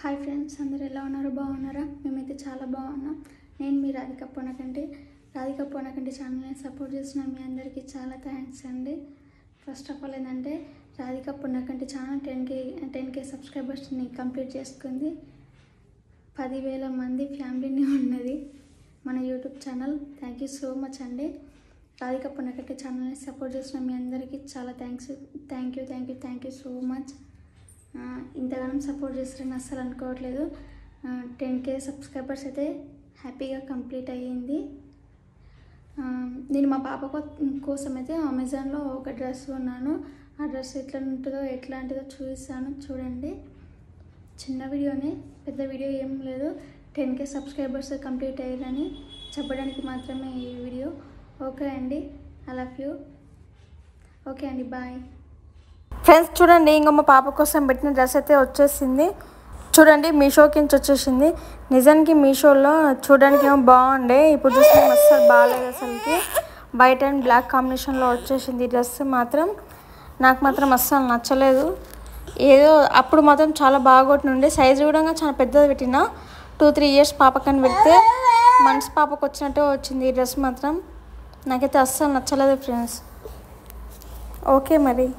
Hi friends, అందరూ ఎలా ఉన్నారు? బాగున్నారా? మేమైతే చాలా బాగున్నాం. నేను మీ రాధిక పొనకంటి ఛానల్ని సపోర్ట్ చేసిన మీ అందరికీ చాలా థ్యాంక్స్ అండి. ఫస్ట్ ఆఫ్ ఆల్ ఏంటంటే రాధిక పొనకంటి ఛానల్ 10K సబ్స్క్రైబర్స్ని కంప్లీట్ చేసుకుంది. 10,000 మంది ఫ్యామిలీని ఉన్నది మన YouTube channel. Thank you so much అండి. రాధిక పొనకంటి ఛానల్ని సపోర్ట్ చేసిన మీ అందరికీ చాలా థ్యాంక్ యూ సో మచ్. ఇంతగానం సపోర్ట్ చేస్తారని అస్సలు అనుకోవట్లేదు. 10K సబ్స్క్రైబర్స్ అయితే హ్యాపీగా కంప్లీట్ అయ్యింది. నేను మా పాప కోసం అయితే అమెజాన్లో ఒక డ్రెస్ కొన్నాను. ఆ డ్రెస్ ఎట్లాంటిదో చూపిస్తాను చూడండి. చిన్న వీడియోనే, పెద్ద వీడియో ఏం లేదు. 10K సబ్స్క్రైబర్స్ కంప్లీట్ అయ్యారని చెప్పడానికి మాత్రమే ఈ వీడియో. ఓకే అండి, ఐ లవ్ యూ. ఓకే అండి, బాయ్. ఫ్రెండ్స్ చూడండి, ఇంకా మా పాప కోసం పెట్టిన డ్రెస్ అయితే వచ్చేసింది. చూడండి, మీషోకి నుంచి వచ్చేసింది. నిజానికి మీషోలో చూడడానికి ఏమో బాగుండే, ఇప్పుడు చూస్తే అస్సలు బాగాలేదు. అసలుకి వైట్ అండ్ బ్లాక్ కాంబినేషన్లో వచ్చేసింది. ఈ డ్రెస్ మాత్రం నాకు మాత్రం అస్సలు నచ్చలేదు. ఏదో అప్పుడు మాత్రం చాలా బాగా కొట్టినుండే. సైజు కూడా చాలా పెద్దది పెట్టిన. 2-3 ఇయర్స్ పాపకని పెడితే మంత్స్ పాపకు వచ్చినట్టే వచ్చింది. ఈ డ్రెస్ మాత్రం నాకైతే అస్సలు నచ్చలేదు ఫ్రెండ్స్. ఓకే మరి.